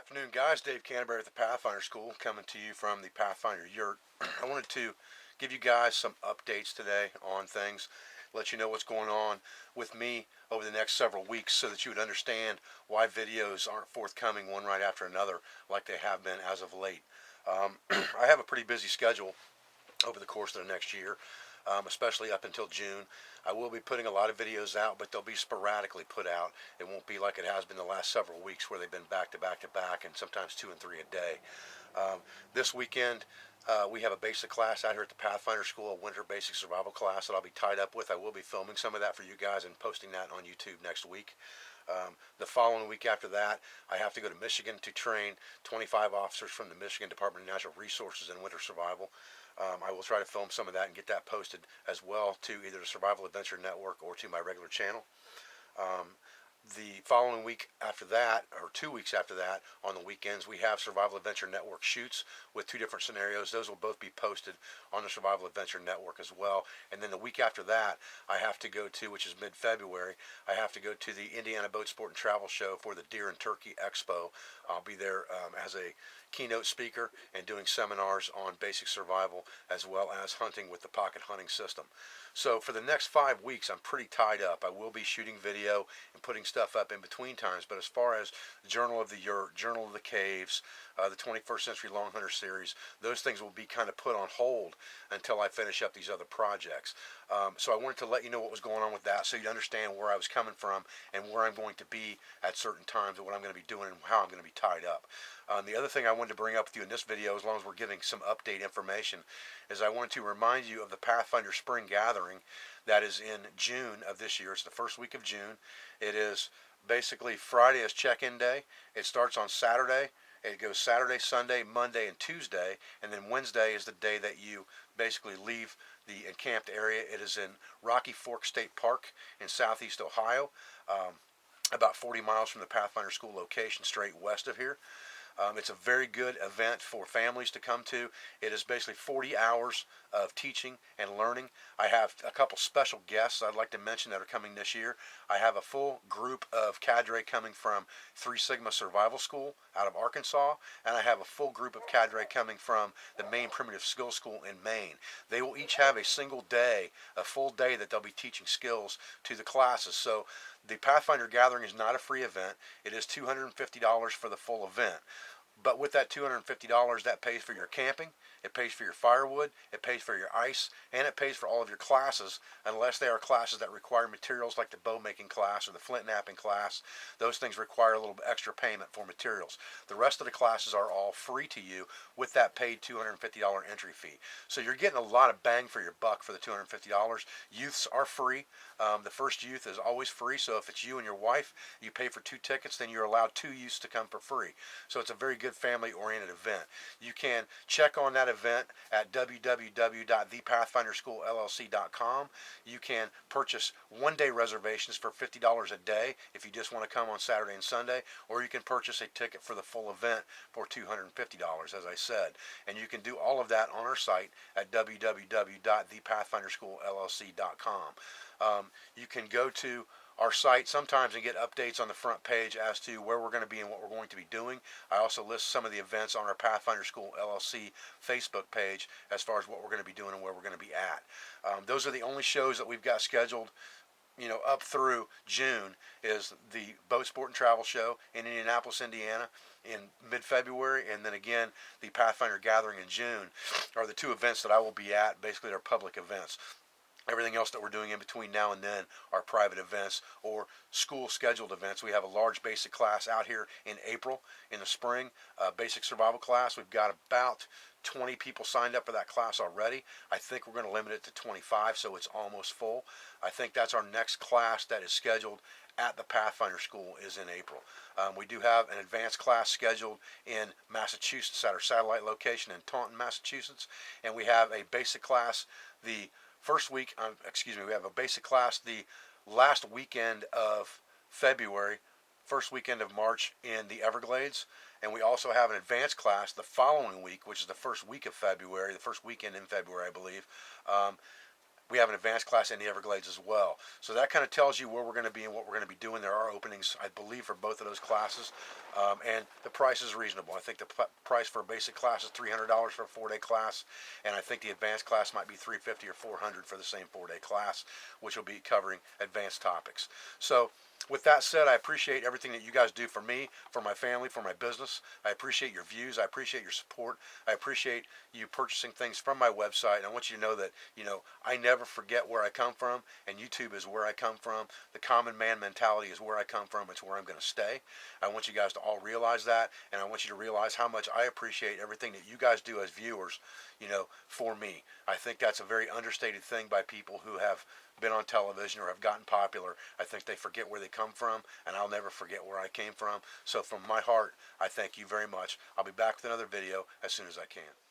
Afternoon, guys. Dave Canterbury at the Pathfinder School, coming to you from the Pathfinder Yurt. I wanted to give you guys some updates today on things, let you know what's going on with me over the next several weeks so that you would understand why videos aren't forthcoming one right after another like they have been as of late. I have a pretty busy schedule over the course of the next year, especially up until June. I will be putting a lot of videos out, but they'll be sporadically put out. It won't be like it has been the last several weeks where they've been back to back to back and sometimes 2 and 3 a day. This weekend, we have a basic class out here at the Pathfinder School, a winter basic survival class that I'll be tied up with. I will be filming some of that for you guys and posting that on YouTube next week. The following week after that, I have to go to Michigan to train 25 officers from the Michigan Department of Natural Resources in winter survival. I will try to film some of that and get that posted as well to either the Survival Adventure Network or to my regular channel. The following week after that, or 2 weeks after that, on the weekends, we have Survival Adventure Network shoots with 2 different scenarios. Those will both be posted on the Survival Adventure Network as well. And then the week after that, I have to go to, which is mid-February, I have to go to the Indiana Boat Sport and Travel Show for the Deer and Turkey Expo. I'll be there as a keynote speaker and doing seminars on basic survival as well as hunting with the pocket hunting system. So for the next 5 weeks, I'm pretty tied up. I will be shooting video and putting stuff up in between times, but as far as Journal of the Yurt, Journal of the Caves, the 21st Century Long Hunter series, those things will be kind of put on hold until I finish up these other projects. So I wanted to let you know what was going on with that so you'd understand where I was coming from and where I'm going to be at certain times and what I'm going to be doing and how I'm going to be tied up. The other thing I wanted to bring up with you in this video, as long as we're giving some update information, is I wanted to remind you of the Pathfinder Spring Gathering that is in June of this year. It's the first week of June. It is basically Friday is check-in day. It starts on Saturday. It goes Saturday, Sunday, Monday, and Tuesday, and then Wednesday is the day that you basically leave the encamped area. It is in Rocky Fork State Park in southeast Ohio, about 40 miles from the Pathfinder School location, straight west of here. It's a very good event for families to come to. It is basically 40 hours of teaching and learning. I have a couple special guests I'd like to mention that are coming this year. I have a full group of cadre coming from 3 Sigma Survival School out of Arkansas, and I have a full group of cadre coming from the Maine Primitive Skills School in Maine. They will each have a single day, a full day that they'll be teaching skills to the classes. So the Pathfinder Gathering is not a free event. It is $250 for the full event. But with that $250, that pays for your camping, it pays for your firewood, it pays for your ice, and it pays for all of your classes, unless they are classes that require materials like the bow making class or the flint knapping class. Those things require a little extra payment for materials. The rest of the classes are all free to you with that paid $250 entry fee. So you're getting a lot of bang for your buck for the $250. Youths are free. The first youth is always free, so if it's you and your wife, you pay for 2 tickets, then you're allowed 2 youths to come for free. So it's a very good family-oriented event. You can check on that event at www.thepathfinderschoolllc.com. You can purchase one-day reservations for $50 a day if you just want to come on Saturday and Sunday, or you can purchase a ticket for the full event for $250, as I said. And you can do all of that on our site at www.thepathfinderschoolllc.com. You can go to our site sometimes and get updates on the front page as to where we're going to be and what we're going to be doing. I also list some of the events on our Pathfinder School LLC Facebook page as far as what we're going to be doing and where we're going to be at. Those are the only shows that we've got scheduled, up through June, is the Boat Sport and Travel Show in Indianapolis, Indiana in mid-February, and then again the Pathfinder Gathering in June are the 2 events that I will be at. Basically, they're public events. Everything else that we're doing in between now and then are private events or school scheduled events. We have a large basic class out here in April in the spring, basic survival class. We've got about 20 people signed up for that class already. I think we're going to limit it to 25, so it's almost full. I think that's our next class that is scheduled at the Pathfinder School is in April. We do have an advanced class scheduled in Massachusetts at our satellite location in Taunton, Massachusetts, and we have a basic class the first week, we have a basic class the last weekend of February, first weekend of March in the Everglades, and we also have an advanced class the following week, which is the first week of February, the first weekend in February, I believe, we have an advanced class in the Everglades as well. So that kind of tells you where we're going to be and what we're going to be doing. There are openings, I believe, for both of those classes, and the price is reasonable. I think the price for a basic class is $300 for a 4-day class, and I think the advanced class might be $350 or $400 for the same 4-day class, which will be covering advanced topics. So with that said, I appreciate everything that you guys do for me, for my family, for my business. I appreciate your views. I appreciate your support. I appreciate you purchasing things from my website. And I want you to know that, I never forget where I come from, and YouTube is where I come from. The common man mentality is where I come from. It's where I'm going to stay. I want you guys to all realize that, and I want you to realize how much I appreciate everything that you guys do as viewers, for me. I think that's a very understated thing by people who have been on television or have gotten popular. I think they forget where they come from, and I'll never forget where I came from. So from my heart, I thank you very much. I'll be back with another video as soon as I can.